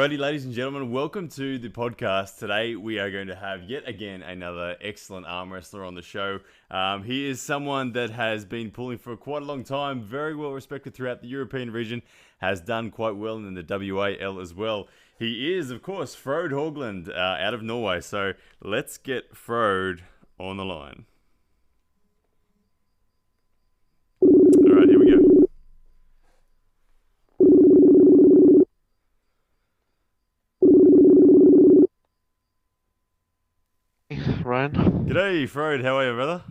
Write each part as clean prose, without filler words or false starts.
Alrighty, ladies and gentlemen, welcome to the podcast. Today we are going to have yet again another excellent arm wrestler on the show. He is someone that has been pulling for quite a long time, very well respected throughout the European region, has done quite well in the WAL as well. He is, of course, Frode Haugland out of Norway. So let's get Frode on the line. Alright, here we go. Ryan. G'day, Frode. How are you, brother?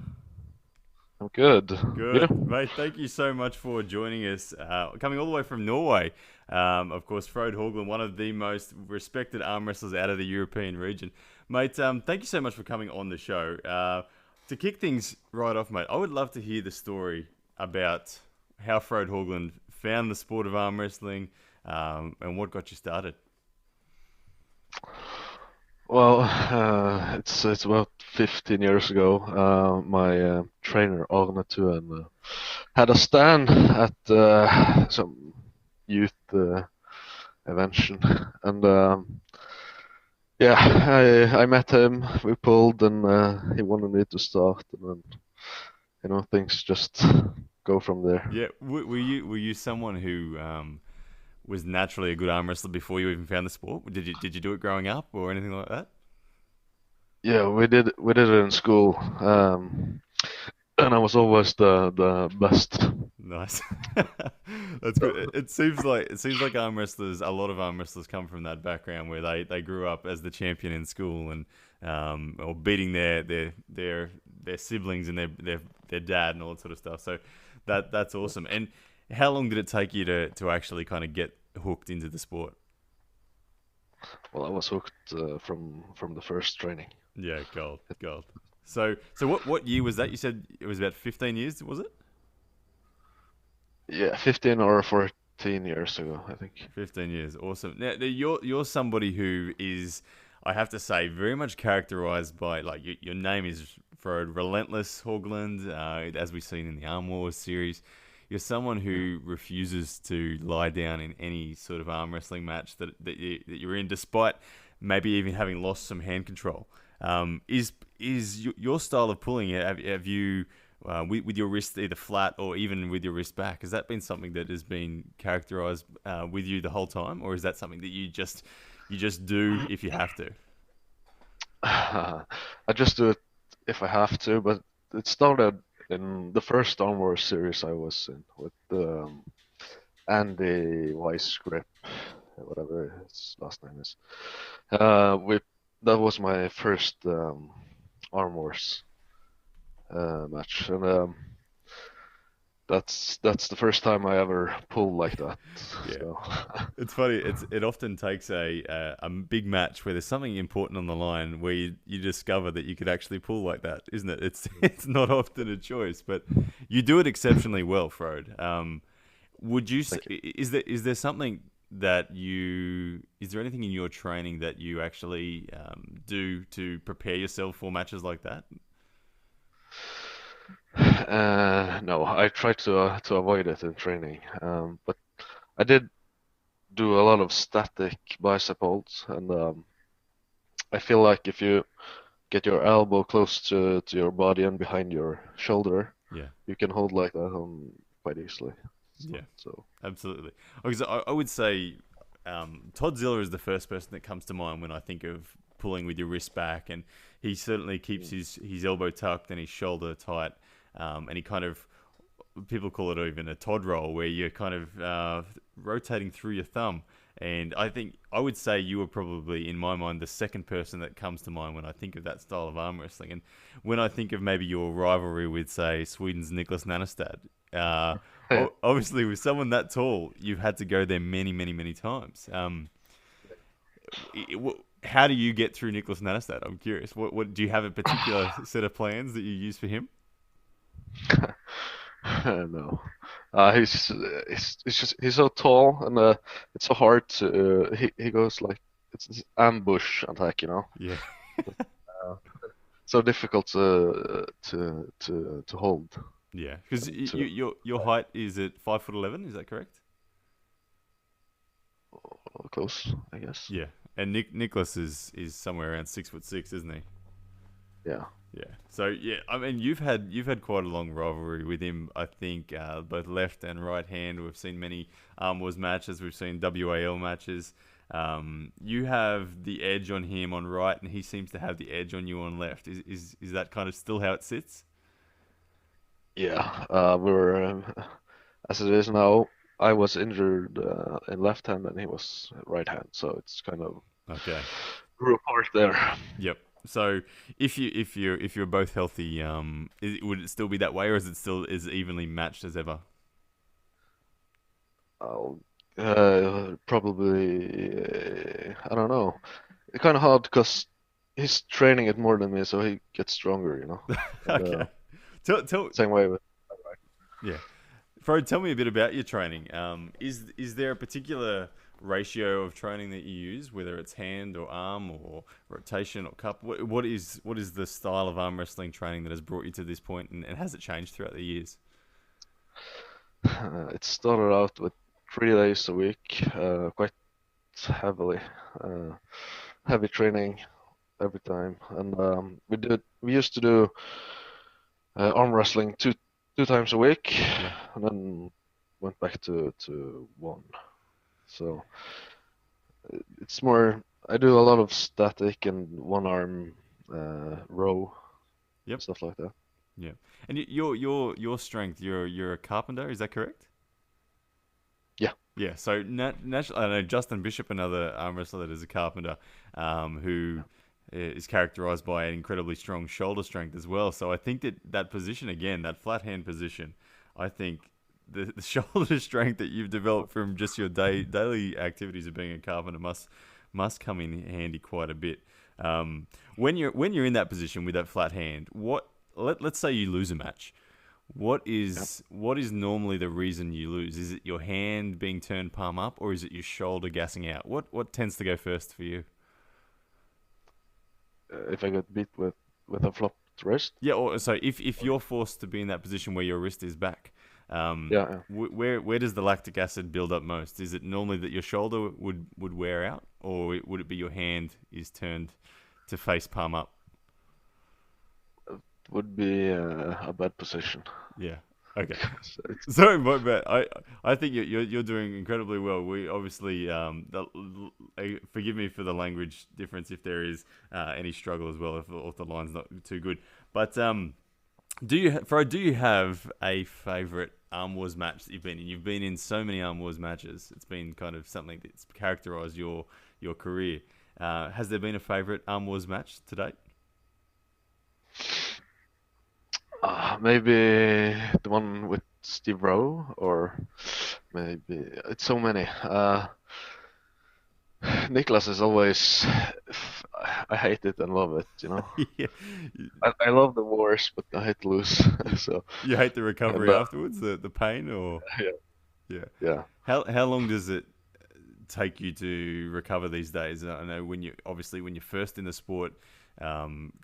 I'm good. Good, You? mate. Thank you so much for joining us. Coming all the way from Norway. Of course, Frode Haugland, one of the most respected arm wrestlers out of the European region. Mate, thank you so much for coming on the show. To kick things right off, mate, I would love to hear the story about how Frode Haugland found the sport of arm wrestling and what got you started. Well, it's about 15 years ago. My trainer Arne Tuen had a stand at some youth invention, and yeah, I met him. We pulled, and he wanted me to start, and then things just go from there. Yeah, were you someone who was naturally a good arm wrestler before you even found the sport? Did you do it growing up or anything like that? Yeah, we did it in school, and I was always the best. Nice. That's good. It seems like arm wrestlers. A lot of arm wrestlers come from that background where they grew up as the champion in school and or beating their siblings and their dad and all that sort of stuff. So that's awesome. And how long did it take you to actually kind of get hooked into the sport? Well, I was hooked from the first training. Yeah, gold. So what year was that? You said it was about 15 years, was it? Yeah, 15 or 14 years ago, I think. 15 years, awesome. Now you're somebody who is, I have to say, very much characterized by like your name is Frode Relentless Haugland, as we've seen in the Arm Wars series. You're someone who refuses to lie down in any sort of arm wrestling match that you're in, despite maybe even having lost some hand control. Is your style of pulling? Have you with your wrist either flat or even with your wrist back? Has that been something that has been characterized with you the whole time, or is that something that you just do if you have to? I just do it if I have to, but it started in the first Arm Wars series I was in with Andy Weiss Grip, whatever his last name is. We That was my first Arm Wars match, and that's the first time I ever pulled like that. Yeah. So It's funny. It often takes a big match where there's something important on the line where you discover that you could actually pull like that, isn't it? It's it's not often a choice, but you do it exceptionally well, Frode. Would you? thank you. Is there something that you? Is there anything in your training that you actually do to prepare yourself for matches like that? No, I try to avoid it in training, but I did do a lot of static bicep holds, and I feel like if you get your elbow close to your body and behind your shoulder, Yeah. you can hold like that quite easily. Yeah. So Absolutely. Because I would say Todd Ziller is the first person that comes to mind when I think of pulling with your wrist back, and he certainly keeps his elbow tucked and his shoulder tight, and he kind of people call it even a Todd roll where you're kind of rotating through your thumb. And I would say you were probably, in my mind, the second person that comes to mind when I think of that style of arm wrestling. And when I think of maybe your rivalry with, say, Sweden's Niklas Nannestad, yeah. obviously with someone that tall, you've had to go there many, many, many times. How do you get through Niklas Nannestad? I'm curious. What do you have a particular set of plans that you use for him? No. He's so tall, and it's so hard to he goes like it's this ambush attack. Yeah. Uh, so difficult to hold. Yeah, because To your height is at 5'11", is that correct? close, I guess. Yeah, and Nicholas is somewhere around 6'6", isn't he? Yeah. Yeah. So yeah, I mean, you've had quite a long rivalry with him. I think both left and right hand. We've seen many arm wars matches. We've seen WAL matches. You have the edge on him on right, and he seems to have the edge on you on left. Is that kind of still how it sits? Yeah. We're as it is now. I was injured in left hand, and he was right hand, so it's kind of Okay. grew apart there. Yep. So if you're both healthy, would it still be that way, or is it still as evenly matched as ever? I'll probably I don't know. It's kind of hard because he's training it more than me, so he gets stronger, you know. And Okay. Tell same way with yeah. Frode, tell me a bit about your training. Is there a particular ratio of training that you use, whether it's hand or arm or rotation or cup? What is the style of arm wrestling training that has brought you to this point, and has it changed throughout the years? it started out with 3 days a week, quite heavily, uh, heavy training every time, and we used to do arm wrestling two times a week, Yeah. and then went back to one. So it's more. I do a lot of static and one arm row Yep. stuff like that. Yeah. And your strength. You're a carpenter. Is that correct? Yeah, Yeah. So naturally, I know Justin Bishop, another arm wrestler that is a carpenter, who is characterized by an incredibly strong shoulder strength as well. So I think that position again, that flat hand position, I think the shoulder strength that you've developed from just your daily activities of being a carpenter must come in handy quite a bit. When you're in that position with that flat hand, let's say you lose a match. What yeah. is what is normally the reason you lose? Is it your hand being turned palm up, or is it your shoulder gassing out? What tends to go first for you? If I get beat with a flopped wrist, Yeah, or so if you're forced to be in that position where your wrist is back, yeah, yeah. where does the lactic acid build up most? Is it normally that your shoulder would wear out, or would it be your hand is turned to face palm up? Would be a bad position. Yeah. Okay. So it's, Sorry, my bad. I think you're doing incredibly well. We obviously forgive me for the language difference if there is any struggle as well if the line's not too good. But do you have a favorite Arm Wars match that you've been in? You've been in so many Arm Wars matches. It's been kind of something that's characterized your career. Has there been a favorite Arm Wars match to date? maybe the one with Steve Rowe, or maybe it's so many. Niklas is always. I hate it and love it, you know. Yeah. I love the wars, but I hate to lose. So, You hate the and recovery afterwards, the pain, or yeah, yeah. yeah. How long does it take you to recover these days? I know when you're first in the sport,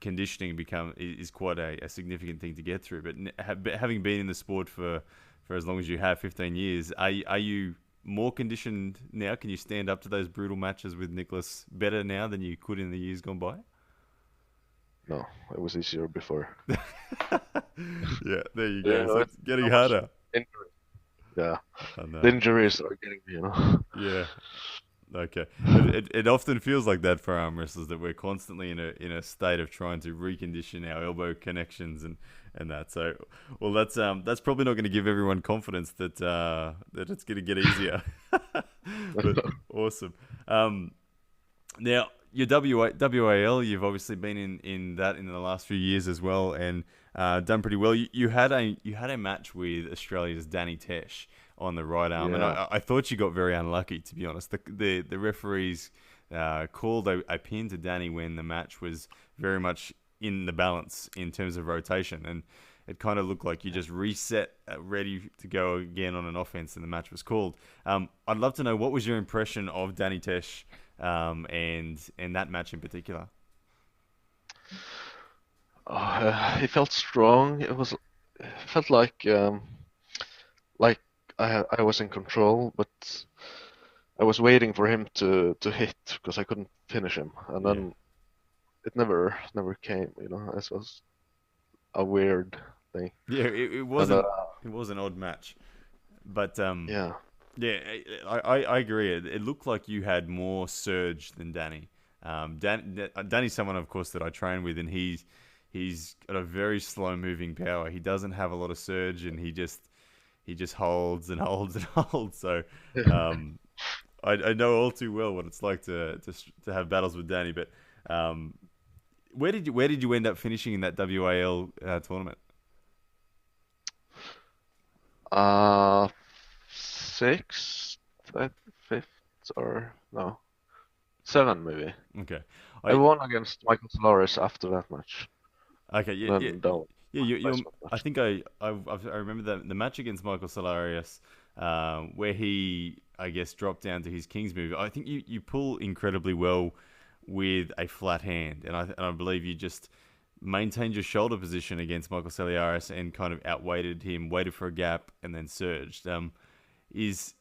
conditioning is quite a significant thing to get through. But having been in the sport for as long as you have, 15 years, are you more conditioned now? Can you stand up to those brutal matches with Nicholas better now than you could in the years gone by? No, it was easier before. Yeah, there you Yeah, go. So it's it's getting so much harder. injury. Yeah, I the know. injuries are getting me, you know. Yeah. Okay. It often feels like that for arm wrestlers that we're constantly in a state of trying to recondition our elbow connections and that. So, well, that's probably not going to give everyone confidence that it's going to get easier. But awesome. Um, Now, your WAL, you've obviously been in that in the last few years as well, and done pretty well. You had a match with Australia's Danny Tesh on the right arm, and Yeah, I thought you got very unlucky, to be honest. The referees called a pin to Danny when the match was very much in the balance in terms of rotation, and it kind of looked like you just reset, ready to go again on an offense, and the match was called. I'd love to know, what was your impression of Danny Tesh, and that match in particular? he felt strong. It felt like I was in control, but I was waiting for him to hit because I couldn't finish him, and Yeah, then it never came. It was a weird thing. yeah. It And it was an odd match, but yeah, yeah, I agree. It looked like you had more surge than Danny. Danny's someone, of course, that I train with, and he's got a very slow moving power. He doesn't have a lot of surge, and he just holds and holds and holds. So um, I know all too well what it's like to have battles with Danny. But um, where did you end up finishing in that WAL tournament? uh, sixth, fifth, or no, seven maybe. Okay, I I won against Michael Solaris after that match. okay yeah yeah Then that yeah. You're placement I match. think I remember the match against Michael Solarius, where he I guess dropped down to his king's move. I think you pull incredibly well with a flat hand, and I believe you just maintained your shoulder position against Michael Celiaris and kind of outweighted him, waited for a gap, and then surged. Is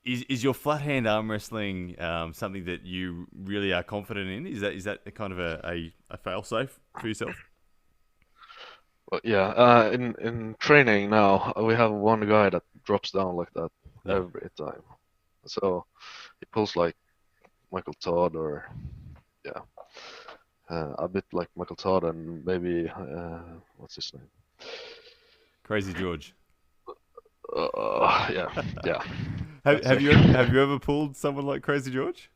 is your flat hand arm wrestling something that you really are confident in? Is that a kind of a fail safe for yourself? But yeah, in training now, we have one guy that drops down like that Yeah, every time. So he pulls like Michael Todd or yeah, a bit like Michael Todd and maybe what's his name? Crazy George. Yeah, yeah, that's it. Have you ever pulled someone like Crazy George?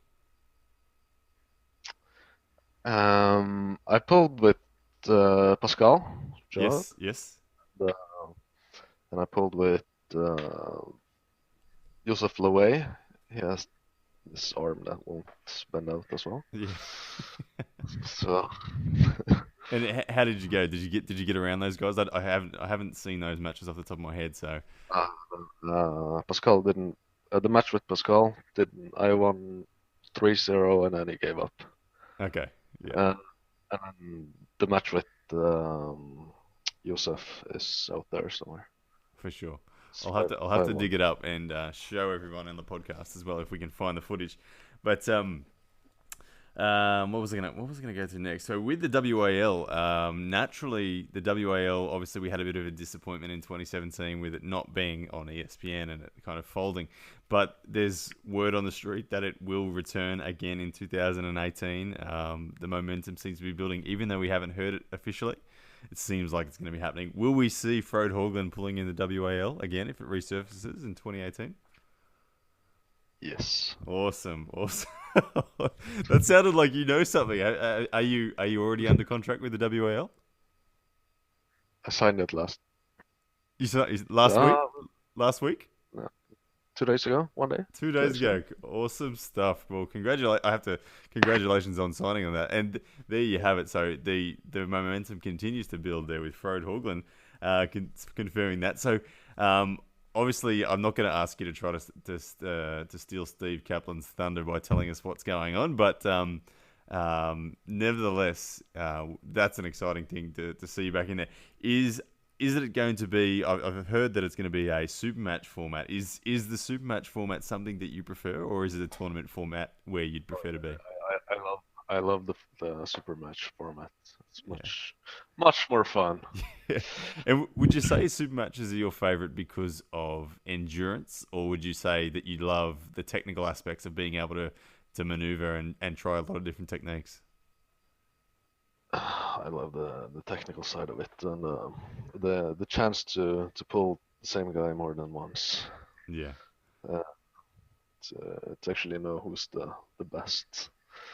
I pulled with Pascal Gerard, Yes, yes. uh, and I pulled with uh, Joseph Lowe. He has this arm that won't bend out as well. Yeah. So And how did you go? Did you get around those guys? I haven't seen those matches off the top of my head. So uh, Pascal didn't. The match with Pascal didn't. I won 3-0 and then he gave up. okay, yeah, Uh, and then the match with Josef is out there somewhere. for sure. It's I'll have to 5-1. dig it up and show everyone in the podcast as well if we can find the footage. But what was I gonna go to next? So with the WAL, naturally the WAL, obviously we had a bit of a disappointment in 2017 with it not being on ESPN and it kind of folding. But there's word on the street that it will return again in 2018. The momentum seems to be building, even though we haven't heard it officially. It seems like it's going to be happening. Will we see Frode Haugland pulling in the WAL again if it resurfaces in 2018? Yes, Awesome, awesome. That sounded like you know something. Are you already under contract with the WAL? I signed it last. You saw last week? Uh, Last week? no, 2 days ago, one day, 2 days 2 days ago. ago. Awesome stuff. Well, congratulate. I have to congratulations on signing on that. And there you have it. So the momentum continues to build there with Frode Haugland, confirming that. So obviously, I'm not going to ask you to try to steal Steve Kaplan's thunder by telling us what's going on, but nevertheless, that's an exciting thing to see you back in there. Is it going to be? I've heard that it's going to be a super match format. Is the super match format something that you prefer, or is it a tournament format where you'd prefer to be? I love the super match format. It's Yeah. much more fun. And would you say super matches are your favorite because of endurance, or would you say that you love the technical aspects of being able to maneuver and try a lot of different techniques? I love the technical side of it and the chance to pull the same guy more than once. Yeah. Uh, to actually know who's the best,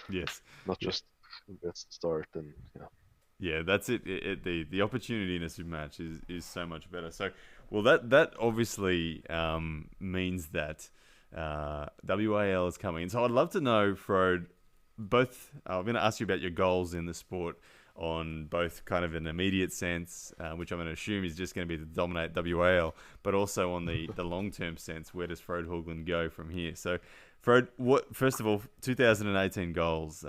Yes. not Yeah. just who gets the start and yeah. Yeah, that's it. The opportunity in a super match is so much better. So, well, that obviously means that WAL is coming. And so, I'd love to know, Frode, both. I'm going to ask you about your goals in the sport on both kind of an immediate sense, which I'm going to assume is just going to be to dominate WAL, but also on the long term sense, where does Frode Haugland go from here? So, Frode, what first of all, 2018 goals.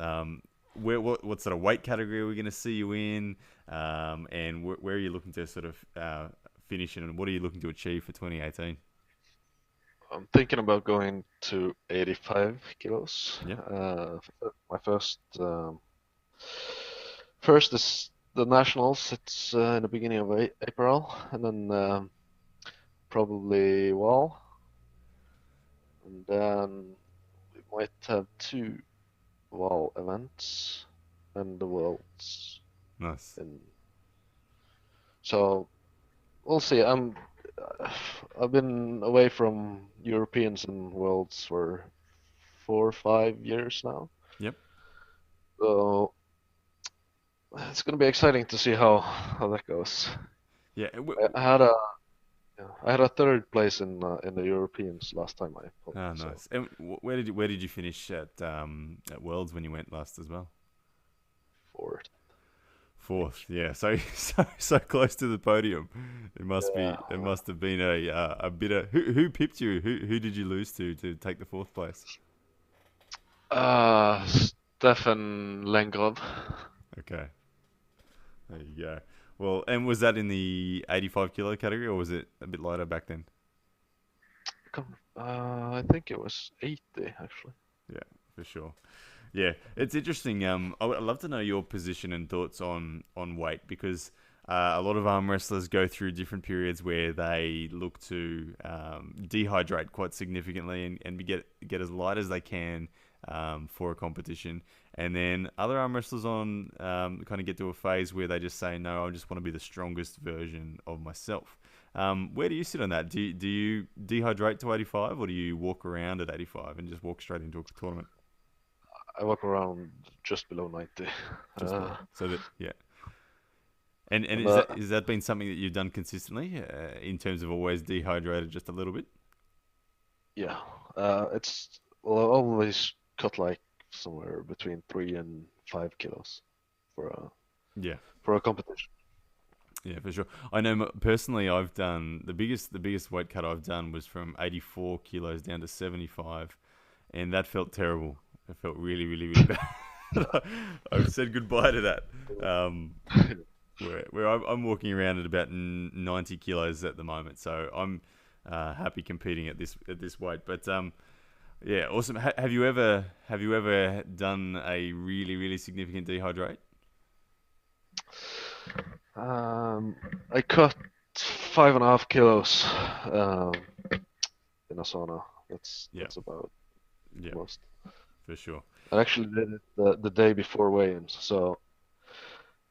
What sort of weight category are we going to see you in, and where are you looking to sort of finish in, and what are you looking to achieve for 2018? I'm thinking about going to 85 kilos. Yeah. My first is the nationals. It's in the beginning of April, and then probably wall, and then we might have two wall events and the worlds Nice. in. So we'll see. I've been away from Europeans and worlds for 4 or 5 years now. Yep. So it's gonna be exciting to see how that goes. Yeah. I had a yeah, I had a third place in the Europeans last time I played, Ah, so nice. And where did you finish at Worlds when you went last as well? fourth. Fourth. Yeah. So so close to the podium. It Yeah. must have been a bitter. Who pipped you? Who did you lose to take the fourth place? Stefan Lengrov. Okay. There you go. Well, and was that in the 85 kilo category, or was it a bit lighter back then? I think it was 80 actually. Yeah, for sure. Yeah, it's interesting. I'd love to know your position and thoughts on weight because a lot of arm wrestlers go through different periods where they look to dehydrate quite significantly and get as light as they can for a competition. And then other arm wrestlers on kind of get to a phase where they just say, no, I just want to be the strongest version of myself. Where do you sit on that? Do you dehydrate to 85 or do you walk around at 85 and just walk straight into a tournament? I walk around just below 90. Just below. So that yeah. And And is that been something that you've done consistently in terms of always dehydrated just a little bit? yeah, it's well, I always cut like somewhere between 3 and 5 kilos for a Yeah, for a competition. yeah, for sure. I know personally, I've done the biggest weight cut I've done was from 84 kilos down to 75, and that felt terrible. It felt really, really, really bad. I've said goodbye to that. Um, where I'm walking around at about 90 kilos at the moment, so I'm happy competing at this weight. But yeah, awesome. Have you ever done a really really significant dehydrate? Um, I cut 5.5 kilos um, in a sauna. Yeah, That's about yeah, the most. for sure. I actually did it the day before weigh-ins, so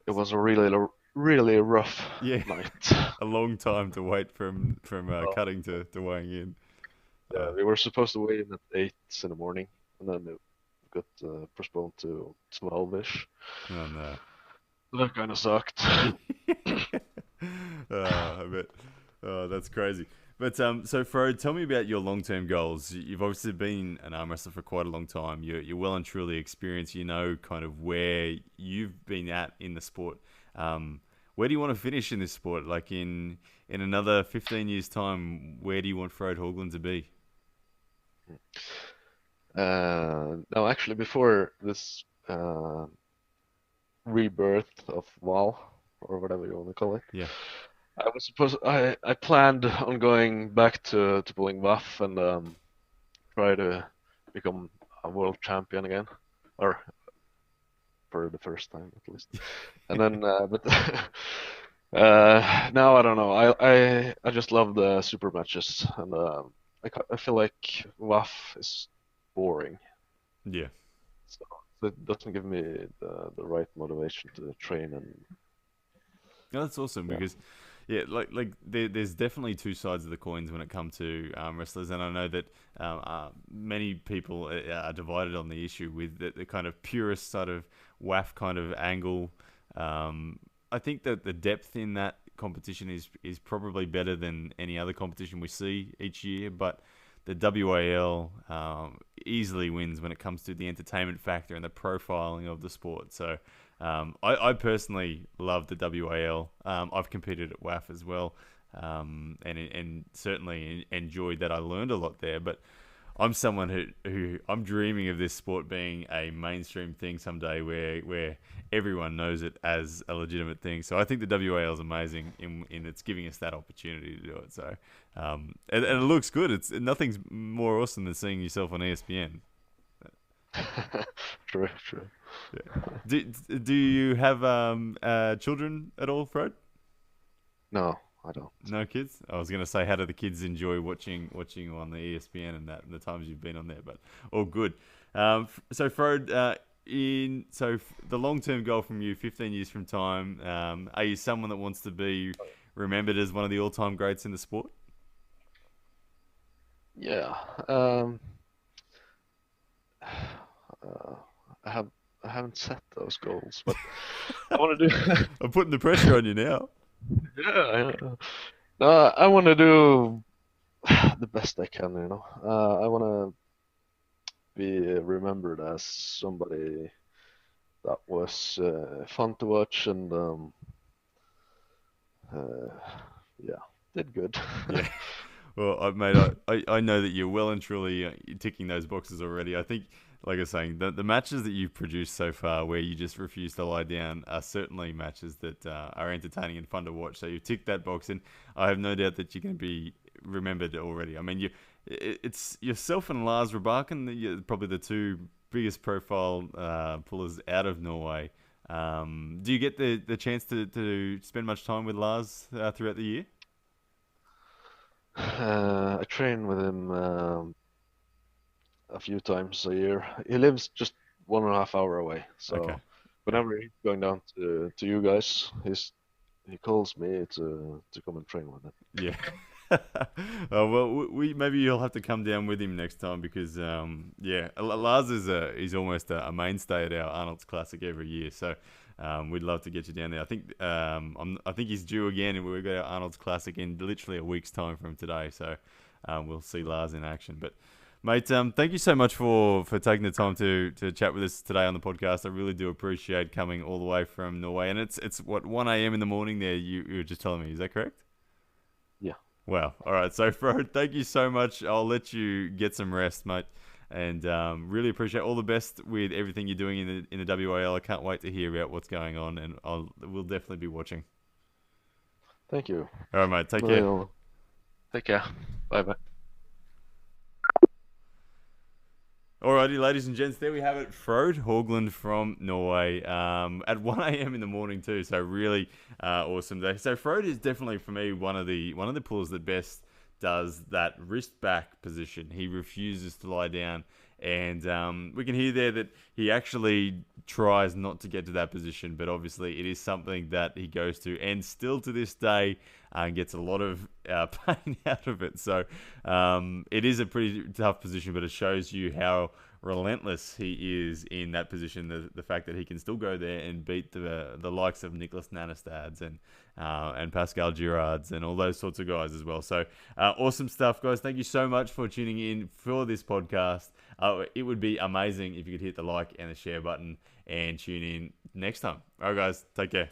it was a really rough Yeah, night. a long time to wait from Oh, cutting to weighing in. yeah, we were supposed to weigh in at 8 in the morning, and then it got postponed to 12-ish. Oh no. That kind of sucked. I bet. Oh, that's crazy. But so Frode, tell me about your long-term goals. You've obviously been an arm wrestler for quite a long time. You're well and truly experienced. You know kind of where you've been at in the sport. Where do you want to finish in this sport? Like in another 15 years' time, where do you want Frode Haugland to be? No, actually, before this rebirth of WoW, or whatever you want to call it, Yeah, I planned on going back to pulling buff and try to become a world champion again, or for the first time at least. And then, but now I don't know. I just love the super matches, and I feel like WAF is boring, yeah. so it doesn't give me the right motivation to train and No, that's awesome yeah. because, yeah, like there's definitely two sides of the coins when it comes to wrestlers, and I know that many people are divided on the issue with the kind of purist sort of WAF kind of angle. I think that the depth in that competition is probably better than any other competition we see each year, but the WAL easily wins when it comes to the entertainment factor and the profiling of the sport. So I personally love the WAL. I've competed at WAF as well, and certainly enjoyed that. I learned a lot there, but I'm someone who I'm dreaming of this sport being a mainstream thing someday, where everyone knows it as a legitimate thing. So I think the WAL is amazing in it's giving us that opportunity to do it. So and it looks good. It's nothing's more awesome than seeing yourself on ESPN. True, true. Yeah. Do you have children at all, Fred? No, I don't. No kids. I was gonna say, how do the kids enjoy watching on the ESPN and that and the times you've been on there? But all good. So Fred, the long-term goal from you, 15 years from time, are you someone that wants to be remembered as one of the all-time greats in the sport? Yeah. Uh, I have I haven't set those goals, but I want to do. I'm putting the pressure on you now. Yeah, yeah. No, I want to do the best I can, you know. I want to be remembered as somebody that was fun to watch and uh, yeah, did good. Yeah. Well, mate, I know that you're well and truly ticking those boxes already. I think, like I was saying, the matches that you've produced so far where you just refuse to lie down are certainly matches that are entertaining and fun to watch. So you've ticked that box, and I have no doubt that you're going to be remembered already. I mean, it's yourself and Lars Rabakken, probably the two biggest profile pullers out of Norway. Do you get the chance to spend much time with Lars throughout the year? I train with him a few times a year. He lives just 1.5 hours away, Okay. so whenever he's going down to you guys, he calls me to come and train with him. Yeah. Well, we maybe you'll have to come down with him next time because yeah, Lars is he's almost a mainstay at our Arnold's Classic every year. So we'd love to get you down there. I think he's due again, and we've got our Arnold's Classic in literally a week's time from today. So we'll see Lars in action. But mate, thank you so much for taking the time to chat with us today on the podcast. I really do appreciate coming all the way from Norway, and it's what 1 a.m. in the morning there. You were just telling me, is that correct? Yeah. Wow. All right. So, Frode, thank you so much. I'll let you get some rest, mate. And really appreciate all the best with everything you're doing in the WAL. I can't wait to hear about what's going on, and we'll definitely be watching. Thank you. All right, mate. Take care. Take care. Bye bye. Alrighty, ladies and gents, there we have it. Frode Haugland from Norway at 1 a.m. in the morning too. So really awesome day. So Frode is definitely for me one of the pullers that best does that wrist back position. He refuses to lie down, and we can hear there that he actually tries not to get to that position, but obviously it is something that he goes to, and still to this day gets a lot of pain out of it. So it is a pretty tough position, but it shows you how relentless he is in that position. The fact that he can still go there and beat the likes of Niklas Nannestads and Pascal Girards and all those sorts of guys as well. So awesome stuff, guys. Thank you so much for tuning in for this podcast. It would be amazing if you could hit the like and the share button and tune in next time. All right, guys, take care.